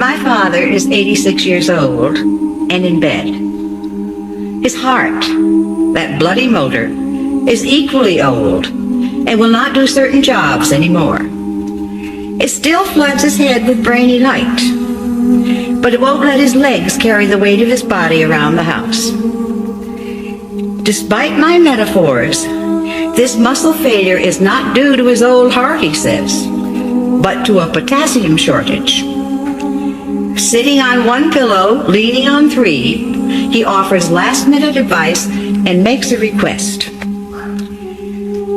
My father is 86 years old and in bed. His heart, that bloody motor, is equally old and will not do certain jobs anymore. It still floods his head with brainy light, but it won't let his legs carry the weight of his body around the house. Despite my metaphors, this muscle failure is not due to his old heart, he says, but to a potassium shortage. Sitting on one pillow, leaning on three, he offers last-minute advice and makes a request.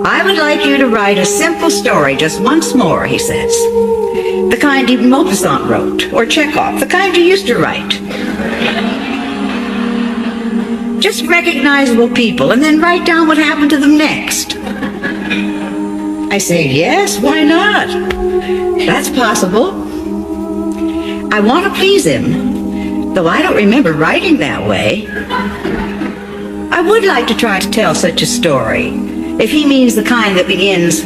I would like you to write a simple story just once more, he says. The kind even Maupassant wrote, or Chekhov, the kind you used to write. Just recognizable people, and then write down what happened to them next. I say, yes, why not? That's possible. I want to please him, though I don't remember writing that way. I would like to try to tell such a story, if he means the kind that begins,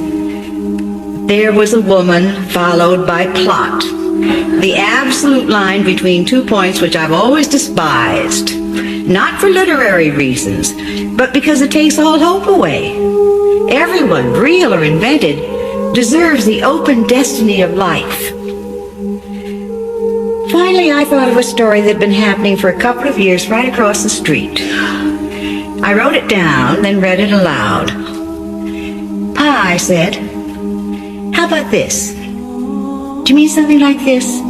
there was a woman followed by plot, the absolute line between 2 points which I've always despised, not for literary reasons, but because it takes all hope away. Everyone, real or invented, deserves the open destiny of life. Finally, I thought of a story that had been happening for a couple of years right across the street. I wrote it down, then read it aloud. Pa, I said, how about this? Do you mean something like this?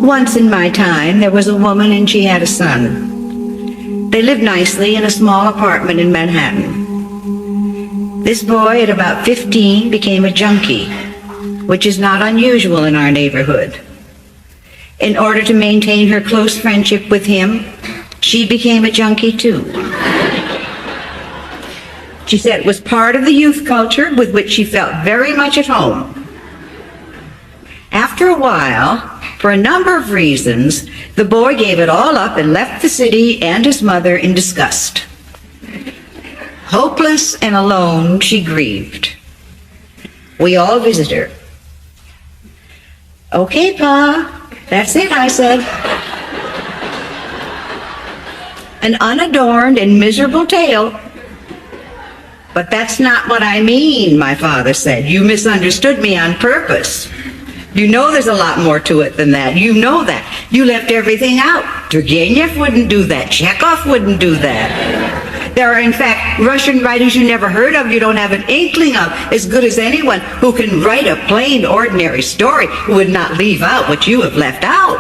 Once in my time, there was a woman and she had a son. They lived nicely in a small apartment in Manhattan. This boy, at about 15, became a junkie, which is not unusual in our neighborhood. In order to maintain her close friendship with him, she became a junkie too. She said it was part of the youth culture with which she felt very much at home. After a while, for a number of reasons, the boy gave it all up and left the city and his mother in disgust. Hopeless and alone, she grieved. We all visit her. Okay, Pa, that's it, I said. An unadorned and miserable tale. But that's not what I mean, my father said. You misunderstood me on purpose. You know there's a lot more to it than that. You know that. You left everything out. Turgenev wouldn't do that. Chekhov wouldn't do that. There are, in fact, Russian writers you never heard of, you don't have an inkling of, as good as anyone who can write a plain, ordinary story who would not leave out what you have left out.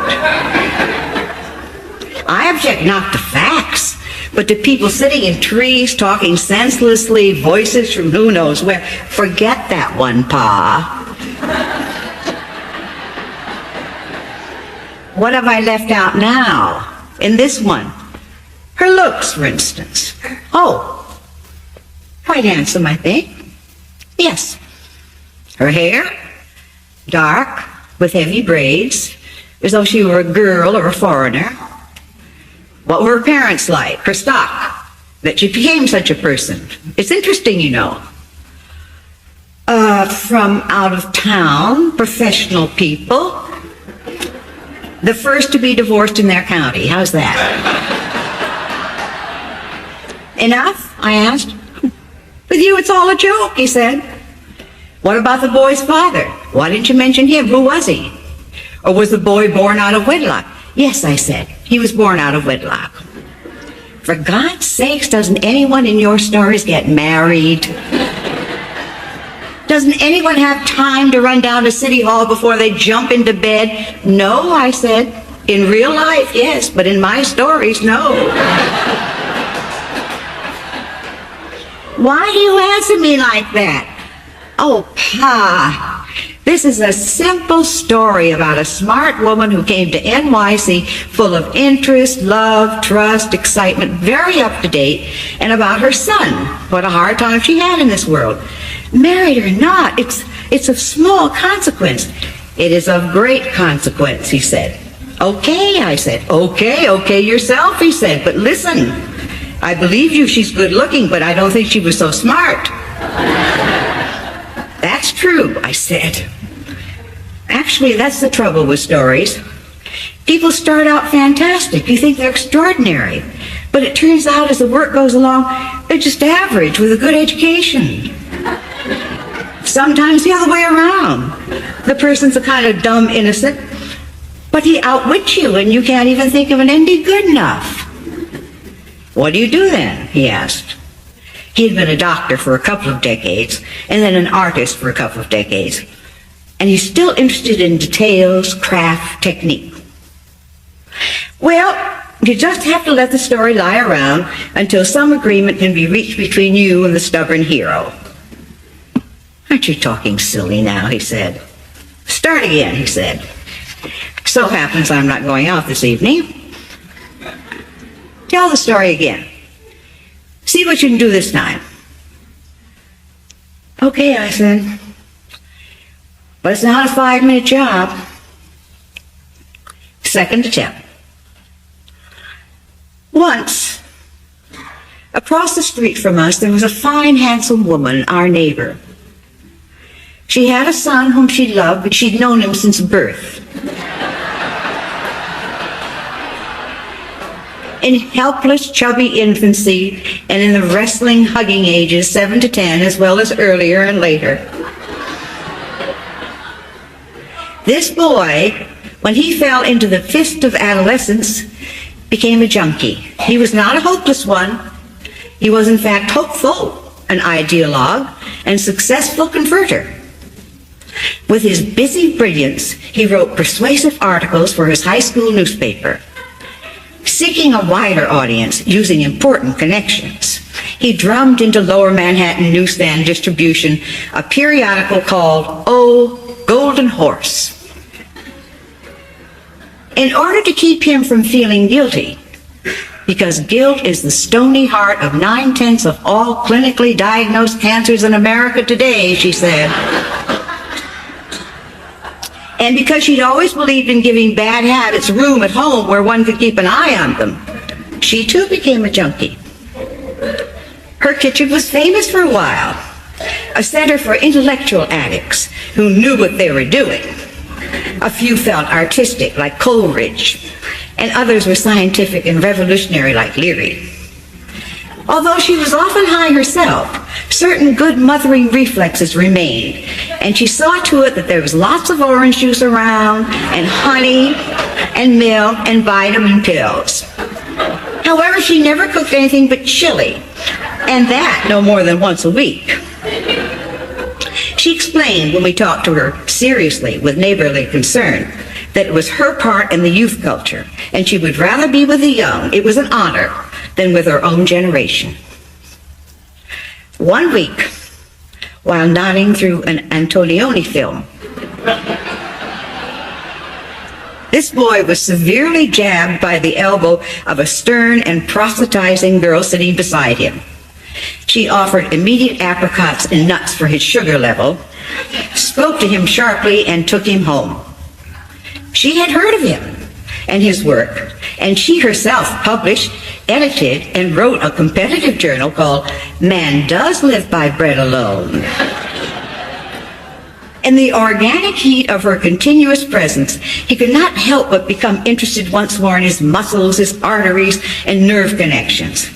I object not to facts, but to people sitting in trees, talking senselessly, voices from who knows where. Forget that one, Pa. What have I left out now? In this one? Her looks, for instance. Oh, quite handsome, I think. Yes. Her hair? Dark, with heavy braids, as though she were a girl or a foreigner. What were her parents like? Her stock? That she became such a person? It's interesting, you know. From out of town, professional people. The first to be divorced in their county. How's that? Enough? I asked. With you, it's all a joke, he said. What about the boy's father? Why didn't you mention him? Who was he? Or was the boy born out of wedlock? Yes, I said. He was born out of wedlock. For God's sakes, doesn't anyone in your stories get married? Doesn't anyone have time to run down to City Hall before they jump into bed? No, I said. In real life, yes, but in my stories, no. Why do you answer me like that? Oh, Pa, this is a simple story about a smart woman who came to NYC full of interest, love, trust, excitement, very up to date, and about her son. What a hard time she had in this world. Married or not, it's of small consequence. It is of great consequence, he said. Okay, I said. Okay yourself, he said. But listen, I believe you, she's good looking, but I don't think she was so smart. That's true, I said. Actually, that's the trouble with stories. People start out fantastic. You think they're extraordinary. But it turns out as the work goes along, they're just average with a good education. Sometimes the other way around. The person's a kind of dumb innocent, but he outwits you and you can't even think of an ending good enough. What do you do then? He asked. He had been a doctor for a couple of decades and then an artist for a couple of decades. And he's still interested in details, craft, technique. Well, you just have to let the story lie around until some agreement can be reached between you and the stubborn hero. Aren't you talking silly now? He said. Start again, he said. So happens I'm not going out this evening. Tell the story again. See what you can do this time. Okay, I said. But it's not a 5-minute job. Second attempt. Once, across the street from us, there was a fine, handsome woman, our neighbor. She had a son whom she loved, but she'd known him since birth. In helpless, chubby infancy, and in the wrestling, hugging ages 7 to 10, as well as earlier and later. This boy, when he fell into the fist of adolescence, became a junkie. He was not a hopeless one. He was, in fact, hopeful, an ideologue, and successful converter. With his busy brilliance, he wrote persuasive articles for his high school newspaper. Seeking a wider audience using important connections, he drummed into Lower Manhattan newsstand distribution a periodical called Oh, Golden Horse. In order to keep him from feeling guilty, because guilt is the stony heart of 9/10 of all clinically diagnosed cancers in America today, she said. And because she'd always believed in giving bad habits room at home where one could keep an eye on them, she too became a junkie. Her kitchen was famous for a while, a center for intellectual addicts who knew what they were doing. A few felt artistic, like Coleridge, and others were scientific and revolutionary, like Leary. Although she was often high herself, certain good mothering reflexes remained, and she saw to it that there was lots of orange juice around, and honey, and milk, and vitamin pills. However, she never cooked anything but chili, and that no more than once a week. She explained when we talked to her seriously with neighborly concern that it was her part in the youth culture, and she would rather be with the young, it was an honor, than with her own generation. One week, while nodding through an Antonioni film, this boy was severely jabbed by the elbow of a stern and proselytizing girl sitting beside him. She offered immediate apricots and nuts for his sugar level, spoke to him sharply, and took him home. She had heard of him and his work, and she herself published, edited, and wrote a competitive journal called Man Does Live by Bread Alone. In the organic heat of her continuous presence, he could not help but become interested once more in his muscles, his arteries, and nerve connections.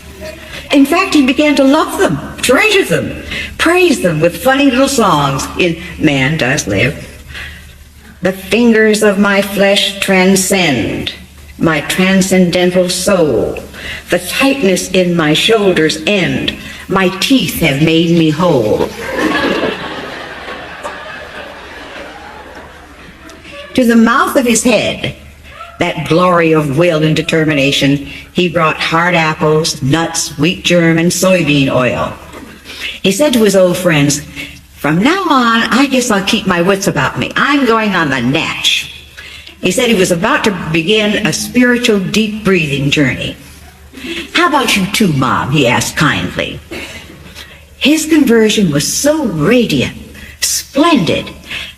In fact, he began to love them, treasure them, praise them with funny little songs in Man Does Live. The fingers of my flesh transcend my transcendental soul. The tightness in my shoulders end. My teeth have made me whole. To the mouth of his head, that glory of will and determination, he brought hard apples, nuts, wheat germ, and soybean oil. He said to his old friends, "From now on, I guess I'll keep my wits about me. I'm going on the natch." He said he was about to begin a spiritual deep breathing journey. "How about you too, Mom?" he asked kindly. His conversion was so radiant, splendid,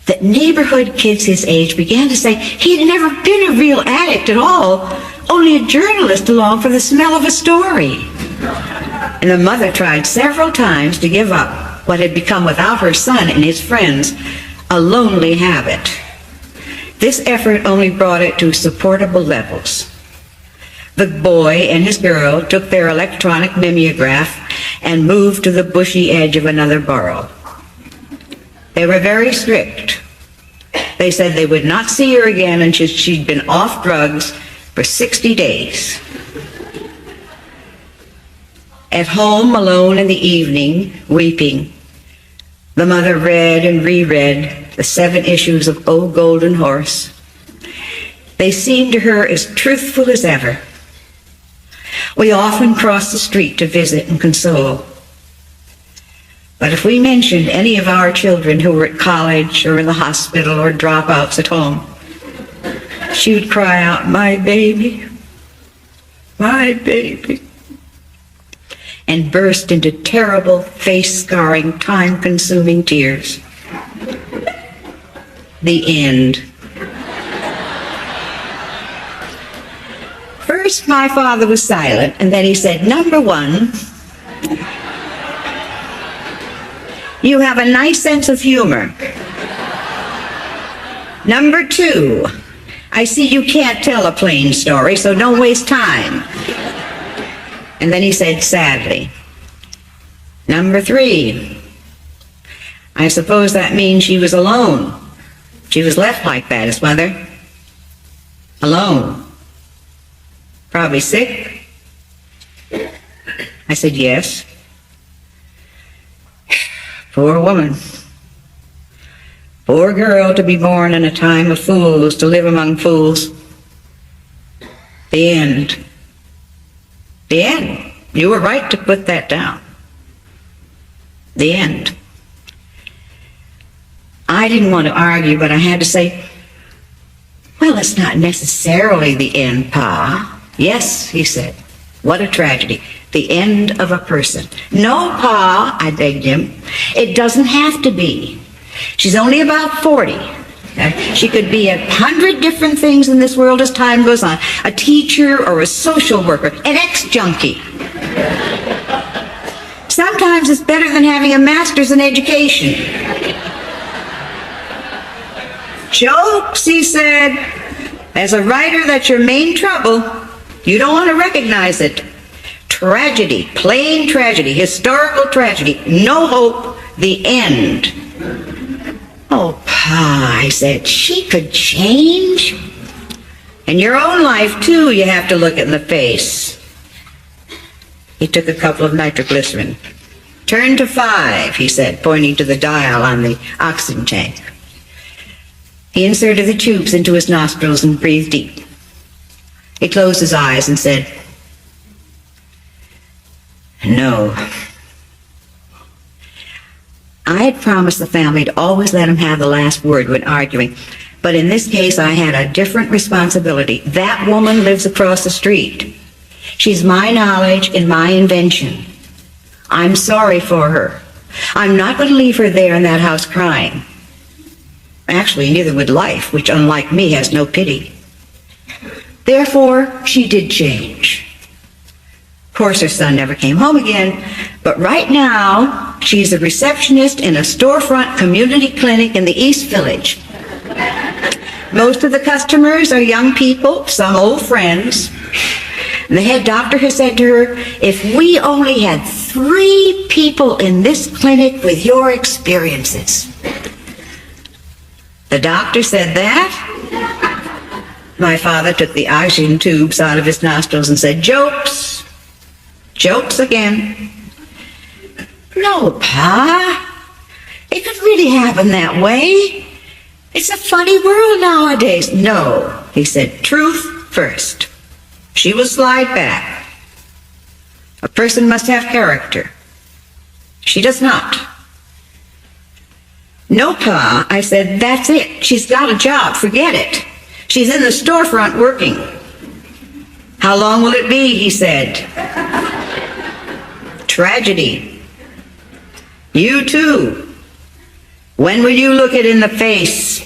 that neighborhood kids his age began to say he'd never been a real addict at all, only a journalist along for the smell of a story. And the mother tried several times to give up what had become, without her son and his friends, a lonely habit. This effort only brought it to supportable levels. The boy and his girl took their electronic mimeograph and moved to the bushy edge of another borough. They were very strict. They said they would not see her again until she'd been off drugs for 60 days. At home, alone in the evening, weeping, the mother read and reread the 7 issues of O Golden Horse. They seemed to her as truthful as ever. We often crossed the street to visit and console. But if we mentioned any of our children who were at college or in the hospital or dropouts at home, she would cry out, "My baby, my baby," and burst into terrible, face-scarring, time-consuming tears. The end. First, my father was silent, and then he said, "Number 1, you have a nice sense of humor. Number 2, I see you can't tell a plain story, so don't waste time." And then he said sadly, "Number 3, I suppose that means she was alone. She was left like that, his mother. Alone. Probably sick?" I said, "Yes." Poor woman. Poor girl, to be born in a time of fools, to live among fools. The end. The end. You were right to put that down. The end. I didn't want to argue, but I had to say, "Well, it's not necessarily the end, Pa." "Yes," he said. "What a tragedy. The end of a person." "No, Pa," I begged him. "It doesn't have to be. She's only about 40. She could be 100 different things in this world as time goes on. A teacher or a social worker, an ex-junkie. Sometimes it's better than having a master's in education." "Jokes," he said. "As a writer, that's your main trouble. You don't want to recognize it. Tragedy, plain tragedy, historical tragedy, no hope, the end." "Oh, Pa," I said, "she could change. In your own life, too, you have to look it in the face." He took a couple of nitroglycerin. "Turn to 5, he said, pointing to the dial on the oxygen tank. He inserted the tubes into his nostrils and breathed deep. He closed his eyes and said, "No." I had promised the family to always let him have the last word when arguing, but in this case I had a different responsibility. That woman lives across the street. She's my knowledge and my invention. I'm sorry for her. I'm not going to leave her there in that house crying. Actually, neither would life, which, unlike me, has no pity. Therefore, she did change. Of course, her son never came home again, but right now, she's a receptionist in a storefront community clinic in the East Village. Most of the customers are young people, some old friends. The head doctor has said to her, "If we only had 3 people in this clinic with your experiences." The doctor said that. My father took the oxygen tubes out of his nostrils and said, "Jokes. Jokes again." "No, Pa. It could really happen that way. It's a funny world nowadays." "No," he said, "truth first. She will slide back. A person must have character. She does not." "No, Pa," I said, "that's it. She's got a job. Forget it. She's in the storefront working." "How long will it be?" he said. "Tragedy. You too. When will you look it in the face?"